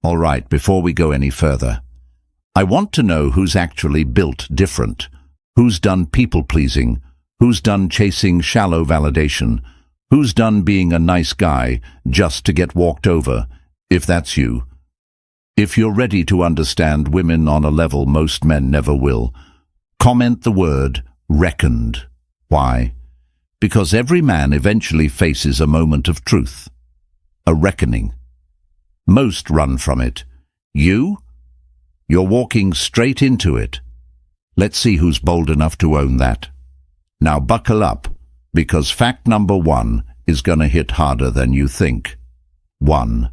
All right, before we go any further, I want to know who's actually built different, who's done people-pleasing, who's done chasing shallow validation, who's done being a nice guy just to get walked over, if that's you. If you're ready to understand women on a level most men never will, comment the word reckoned. Why? Because every man eventually faces a moment of truth, a reckoning. Most run from it. You? You're walking straight into it. Let's see who's bold enough to own that. Now buckle up, because fact number 1 is gonna hit harder than you think. 1.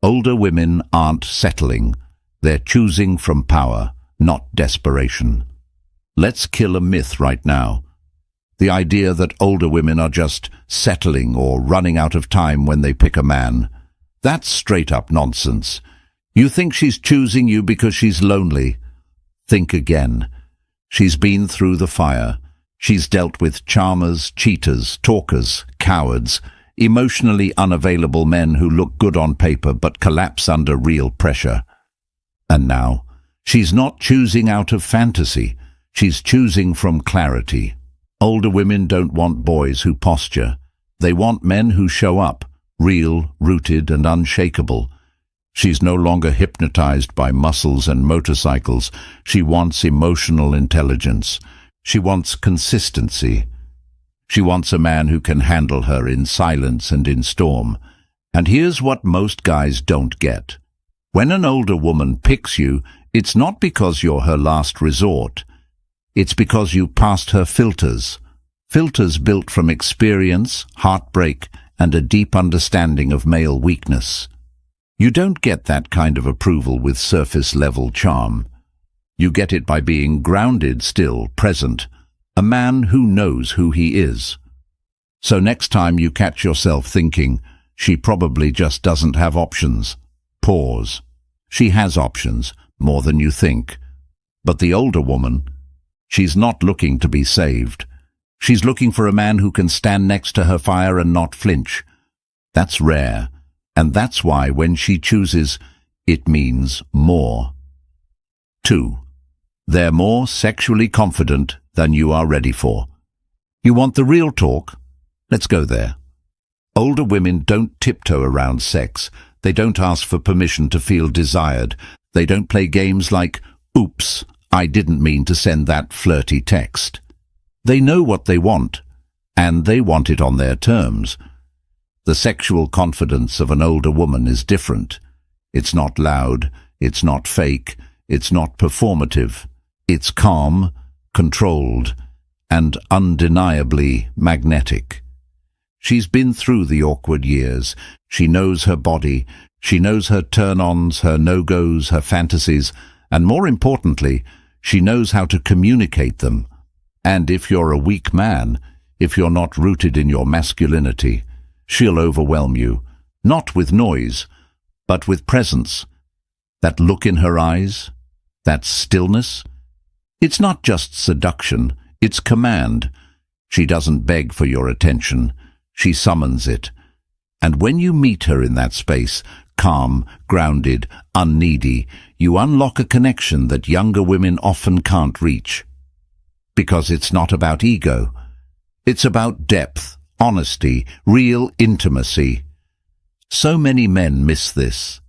Older women aren't settling. They're choosing from power, not desperation. Let's kill a myth right now. The idea that older women are just settling or running out of time when they pick a man. That's straight-up nonsense. You think she's choosing you because she's lonely. Think again. She's been through the fire. She's dealt with charmers, cheaters, talkers, cowards, emotionally unavailable men who look good on paper but collapse under real pressure. And now, she's not choosing out of fantasy. She's choosing from clarity. Older women don't want boys who posture. They want men who show up, real, rooted, and unshakable. She's no longer hypnotized by muscles and motorcycles. She wants emotional intelligence. She wants consistency. She wants a man who can handle her in silence and in storm. And here's what most guys don't get. When an older woman picks you, it's not because you're her last resort. It's because you passed her filters. Filters built from experience, heartbreak, and a deep understanding of male weakness. You don't get that kind of approval with surface-level charm. You get it by being grounded, still, present, a man who knows who he is. So next time you catch yourself thinking, she probably just doesn't have options, pause. She has options, more than you think. But the older woman, she's not looking to be saved. She's looking for a man who can stand next to her fire and not flinch. That's rare. And that's why when she chooses, it means more. 2. They're more sexually confident than you are ready for. You want the real talk? Let's go there. Older women don't tiptoe around sex. They don't ask for permission to feel desired. They don't play games like, oops, I didn't mean to send that flirty text. They know what they want, and they want it on their terms. The sexual confidence of an older woman is different. It's not loud, it's not fake, it's not performative. It's calm, controlled, and undeniably magnetic. She's been through the awkward years. She knows her body. She knows her turn-ons, her no-goes, her fantasies, and more importantly, she knows how to communicate them. And if you're a weak man, if you're not rooted in your masculinity, she'll overwhelm you, not with noise, but with presence. That look in her eyes, that stillness, it's not just seduction, it's command. She doesn't beg for your attention, she summons it. And when you meet her in that space, calm, grounded, unneedy, you unlock a connection that younger women often can't reach. Because it's not about ego, it's about depth, honesty, real intimacy. So many men miss this.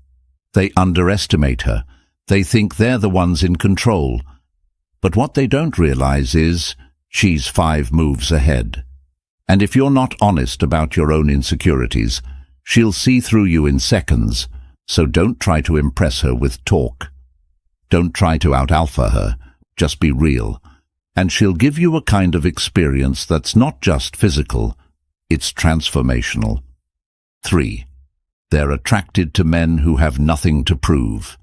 They underestimate her. They think they're the ones in control. But what they don't realize is she's 5 moves ahead. And if you're not honest about your own insecurities, she'll see through you in seconds. So don't try to impress her with talk. Don't try to out-alpha her. Just be real. And she'll give you a kind of experience that's not just physical. It's transformational. 3. They're attracted to men who have nothing to prove.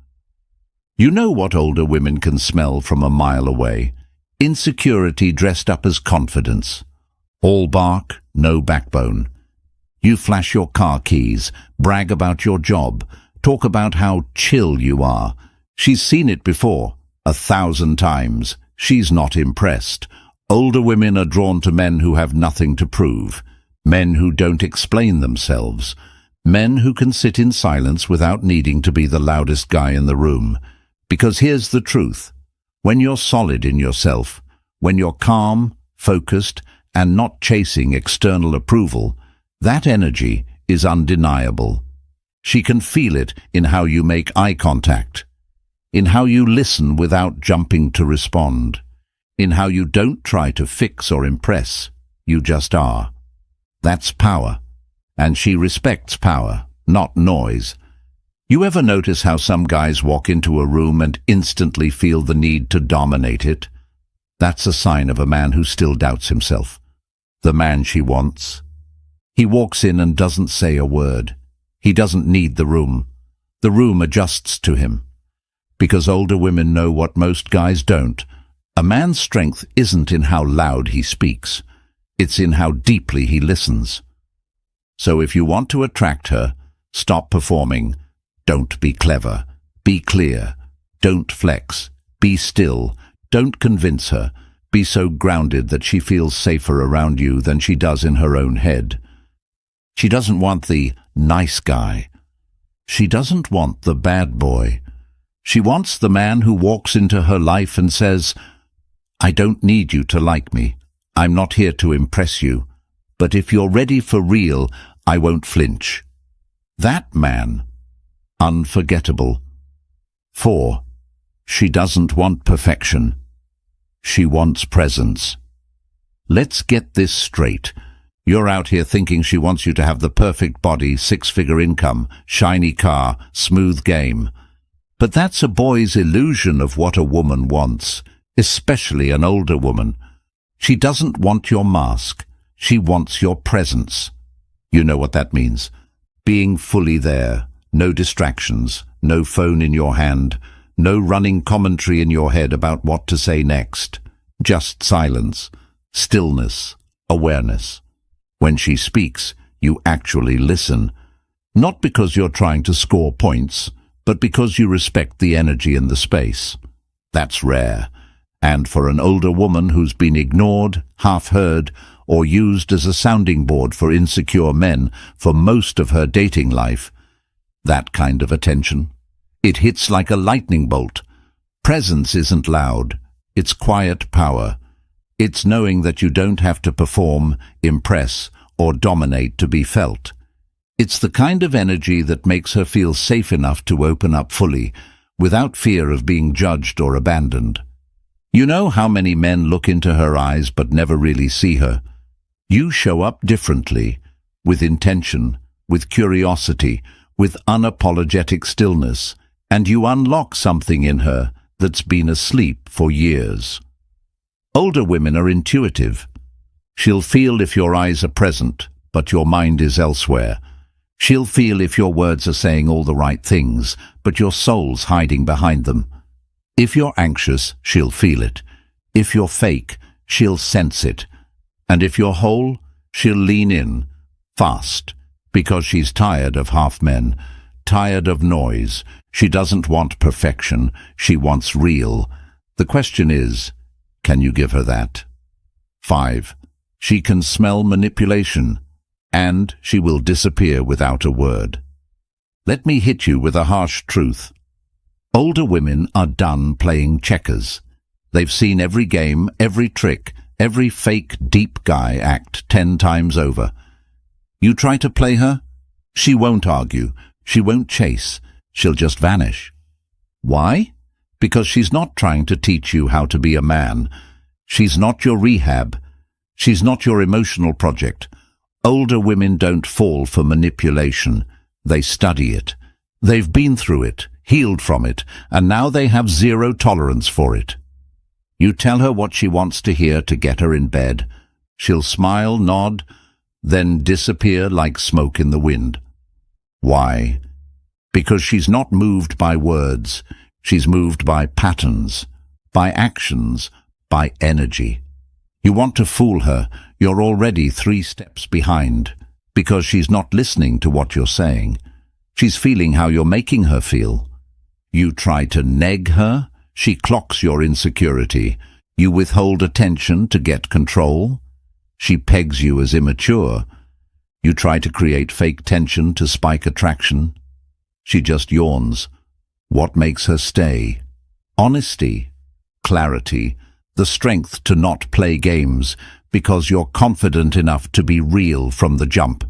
You know what older women can smell from a mile away? Insecurity dressed up as confidence. All bark, no backbone. You flash your car keys, brag about your job, talk about how chill you are. She's seen it before, 1,000 times. She's not impressed. Older women are drawn to men who have nothing to prove. Men who don't explain themselves. Men who can sit in silence without needing to be the loudest guy in the room. Because here's the truth. When you're solid in yourself, when you're calm, focused, and not chasing external approval, that energy is undeniable. She can feel it in how you make eye contact, in how you listen without jumping to respond, in how you don't try to fix or impress, you just are. That's power. And she respects power, not noise. You ever notice how some guys walk into a room and instantly feel the need to dominate it? That's a sign of a man who still doubts himself. The man she wants. He walks in and doesn't say a word. He doesn't need the room. The room adjusts to him. Because older women know what most guys don't. A man's strength isn't in how loud he speaks. It's in how deeply he listens. So if you want to attract her, stop performing. Don't be clever. Be clear. Don't flex. Be still. Don't convince her. Be so grounded that she feels safer around you than she does in her own head. She doesn't want the nice guy. She doesn't want the bad boy. She wants the man who walks into her life and says, I don't need you to like me. I'm not here to impress you. But if you're ready for real, I won't flinch. That man. Unforgettable. 4. She doesn't want perfection. She wants presence. Let's get this straight. You're out here thinking she wants you to have the perfect body, 6-figure income, shiny car, smooth game. But that's a boy's illusion of what a woman wants, especially an older woman. She doesn't want your mask. She wants your presence. You know what that means. Being fully there. No distractions. No phone in your hand. No running commentary in your head about what to say next. Just silence. Stillness. Awareness. When she speaks, you actually listen. Not because you're trying to score points, but because you respect the energy in the space. That's rare. And for an older woman who's been ignored, half-heard, or used as a sounding board for insecure men for most of her dating life, that kind of attention, it hits like a lightning bolt. Presence isn't loud. It's quiet power. It's knowing that you don't have to perform, impress, or dominate to be felt. It's the kind of energy that makes her feel safe enough to open up fully, without fear of being judged or abandoned. You know how many men look into her eyes but never really see her? You show up differently, with intention, with curiosity, with unapologetic stillness, and you unlock something in her that's been asleep for years. Older women are intuitive. She'll feel if your eyes are present, but your mind is elsewhere. She'll feel if your words are saying all the right things, but your soul's hiding behind them. If you're anxious, she'll feel it. If you're fake, she'll sense it. And if you're whole, she'll lean in, fast, because she's tired of half men, tired of noise. She doesn't want perfection. She wants real. The question is, can you give her that? 5. She can smell manipulation, and she will disappear without a word. Let me hit you with a harsh truth. Older women are done playing checkers. They've seen every game, every trick, every fake deep guy act 10 times over. You try to play her? She won't argue. She won't chase. She'll just vanish. Why? Because she's not trying to teach you how to be a man. She's not your rehab. She's not your emotional project. Older women don't fall for manipulation. They study it. They've been through it, healed from it, and now they have zero tolerance for it. You tell her what she wants to hear to get her in bed. She'll smile, nod, then disappear like smoke in the wind. Why? Because she's not moved by words. She's moved by patterns, by actions, by energy. You want to fool her. You're already 3 steps behind, because she's not listening to what you're saying. She's feeling how you're making her feel. You try to neg her. She clocks your insecurity. You withhold attention to get control. She pegs you as immature. You try to create fake tension to spike attraction. She just yawns. What makes her stay? Honesty, clarity, the strength to not play games because you're confident enough to be real from the jump.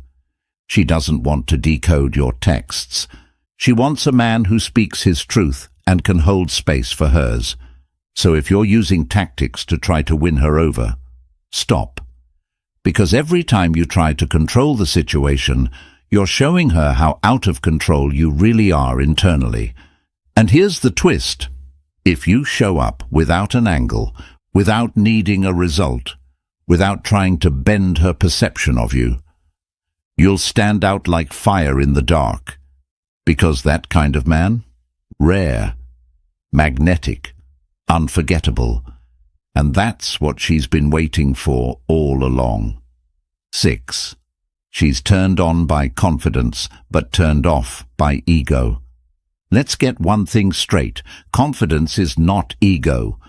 She doesn't want to decode your texts. She wants a man who speaks his truth and can hold space for hers. So if you're using tactics to try to win her over, stop. Because every time you try to control the situation, you're showing her how out of control you really are internally. And here's the twist. If you show up without an angle, without needing a result, without trying to bend her perception of you, you'll stand out like fire in the dark. Because that kind of man, rare, magnetic, unforgettable, and that's what she's been waiting for all along. 6. She's turned on by confidence, but turned off by ego. Let's get one thing straight. Confidence is not ego.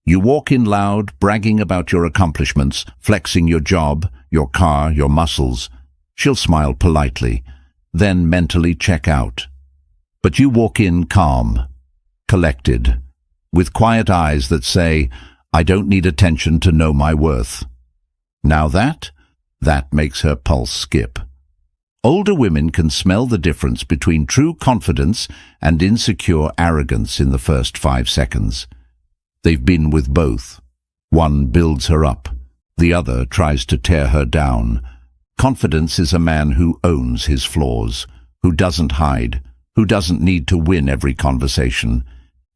You walk in loud, bragging about your accomplishments, flexing your job, your car, your muscles. She'll smile politely, then mentally check out. But you walk in calm, collected, with quiet eyes that say, I don't need attention to know my worth. Now that makes her pulse skip. Older women can smell the difference between true confidence and insecure arrogance in the first 5 seconds. They've been with both. One builds her up, the other tries to tear her down. Confidence is a man who owns his flaws, who doesn't hide, who doesn't need to win every conversation.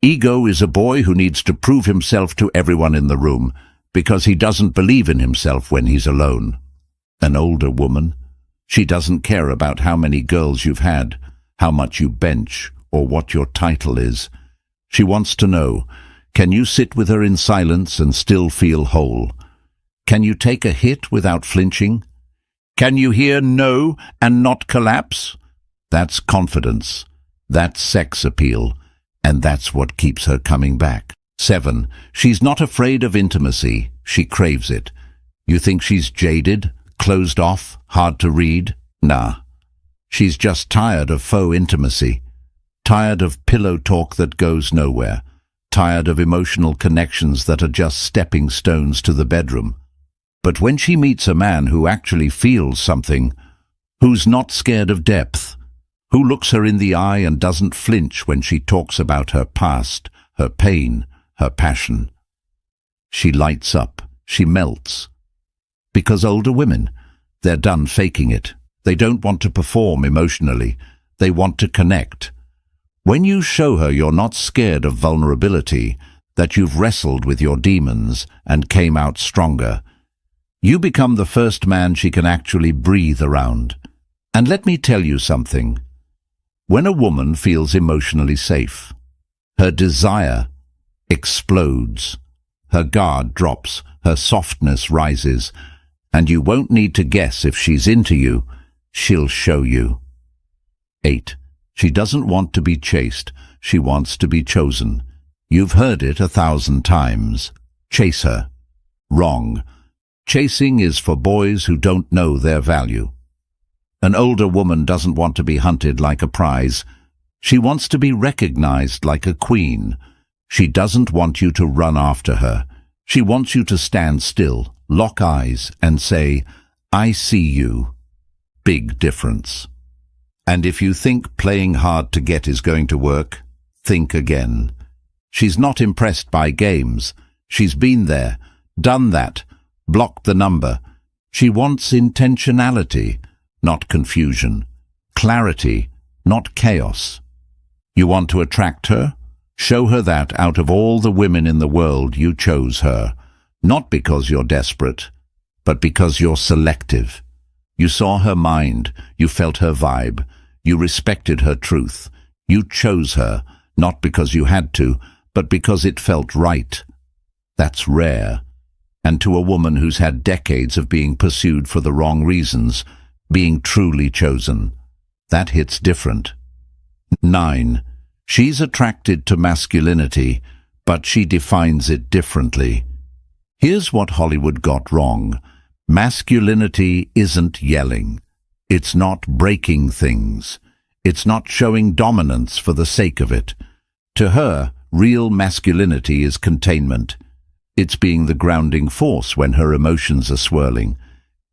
Ego is a boy who needs to prove himself to everyone in the room because he doesn't believe in himself when he's alone. An older woman, she doesn't care about how many girls you've had, how much you bench, or what your title is. She wants to know, can you sit with her in silence and still feel whole? Can you take a hit without flinching? Can you hear no and not collapse? That's confidence. That's sex appeal. And that's what keeps her coming back. 7. She's not afraid of intimacy. She craves it. You think she's jaded, closed off, hard to read? Nah. She's just tired of faux intimacy. Tired of pillow talk that goes nowhere. Tired of emotional connections that are just stepping stones to the bedroom. But when she meets a man who actually feels something, who's not scared of depth, who looks her in the eye and doesn't flinch when she talks about her past, her pain, her passion, she lights up, she melts. Because older women, they're done faking it. They don't want to perform emotionally. They want to connect. When you show her you're not scared of vulnerability, that you've wrestled with your demons and came out stronger, you become the first man she can actually breathe around. And let me tell you something. When a woman feels emotionally safe, her desire explodes, her guard drops, her softness rises, and you won't need to guess if she's into you. She'll show you. 8. She doesn't want to be chased. She wants to be chosen. You've heard it 1,000 times. Chase her. Wrong. Chasing is for boys who don't know their value. An older woman doesn't want to be hunted like a prize. She wants to be recognized like a queen. She doesn't want you to run after her. She wants you to stand still, lock eyes, and say, I see you. Big difference. And if you think playing hard to get is going to work, think again. She's not impressed by games. She's been there, done that, blocked the number. She wants intentionality, not confusion. Clarity, not chaos. You want to attract her? Show her that out of all the women in the world you chose her. Not because you're desperate, but because you're selective. You saw her mind, you felt her vibe, you respected her truth. You chose her, not because you had to, but because it felt right. That's rare. And to a woman who's had decades of being pursued for the wrong reasons, being truly chosen, that hits different. 9. She's attracted to masculinity, but she defines it differently. Here's what Hollywood got wrong. Masculinity isn't yelling. It's not breaking things. It's not showing dominance for the sake of it. To her, real masculinity is containment. It's being the grounding force when her emotions are swirling.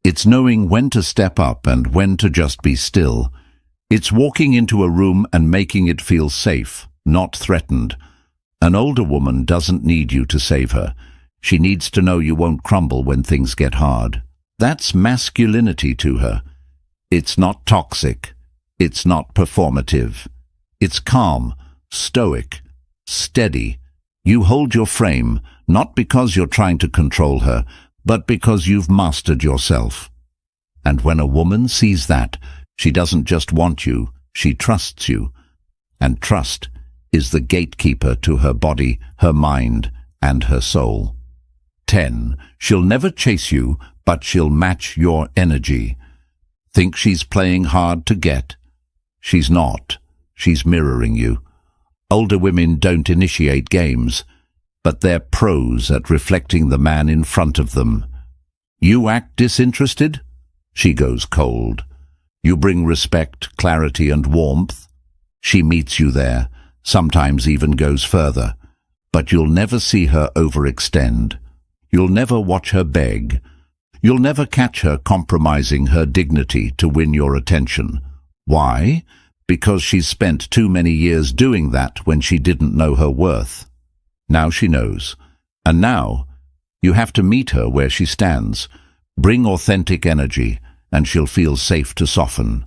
It's knowing when to step up and when to just be still. It's walking into a room and making it feel safe, not threatened. An older woman doesn't need you to save her. She needs to know you won't crumble when things get hard. That's masculinity to her. It's not toxic. It's not performative. It's calm, stoic, steady. You hold your frame, not because you're trying to control her, but because you've mastered yourself. And when a woman sees that, she doesn't just want you, she trusts you. And trust is the gatekeeper to her body, her mind, and her soul. 10. She'll never chase you, but she'll match your energy. Think she's playing hard to get? She's not. She's mirroring you. Older women don't initiate games, but they're pros at reflecting the man in front of them. You act disinterested? She goes cold. You bring respect, clarity, and warmth? She meets you there, sometimes even goes further. But you'll never see her overextend. You'll never watch her beg. You'll never catch her compromising her dignity to win your attention. Why? Because she's spent too many years doing that when she didn't know her worth. Now she knows. And now, you have to meet her where she stands. Bring authentic energy, and she'll feel safe to soften.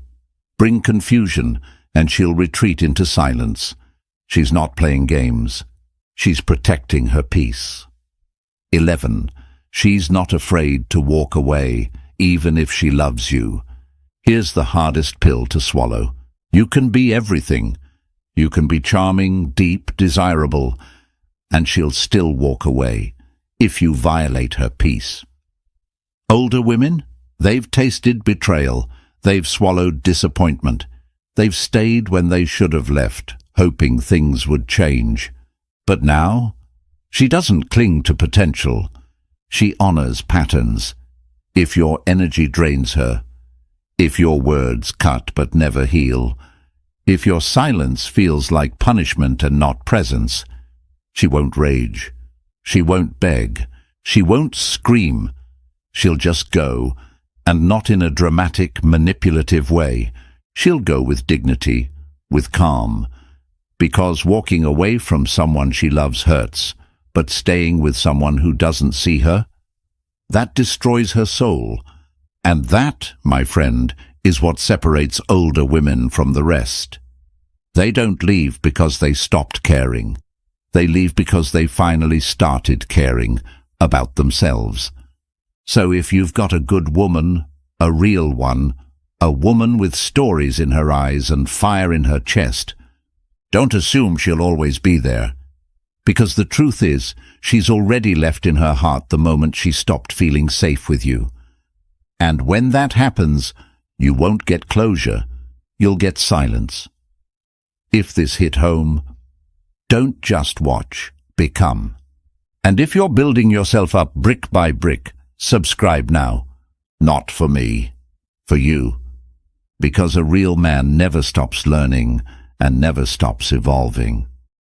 Bring confusion, and she'll retreat into silence. She's not playing games. She's protecting her peace. 11. She's not afraid to walk away, even if she loves you. Here's the hardest pill to swallow. You can be everything. You can be charming, deep, desirable, and she'll still walk away if you violate her peace. Older women, they've tasted betrayal. They've swallowed disappointment. They've stayed when they should have left, hoping things would change. But now, she doesn't cling to potential. She honors patterns. If your energy drains her, if your words cut but never heal, if your silence feels like punishment and not presence, she won't rage. She won't beg. She won't scream. She'll just go, and not in a dramatic, manipulative way. She'll go with dignity, with calm, because walking away from someone she loves hurts, but staying with someone who doesn't see her, that destroys her soul. And that, my friend, is what separates older women from the rest. They don't leave because they stopped caring. They leave because they finally started caring about themselves. So if you've got a good woman, a real one, a woman with stories in her eyes and fire in her chest, don't assume she'll always be there. Because the truth is, she's already left in her heart the moment she stopped feeling safe with you. And when that happens, you won't get closure, you'll get silence. If this hit home, don't just watch, become. And if you're building yourself up brick by brick, subscribe now. Not for me, for you. Because a real man never stops learning and never stops evolving.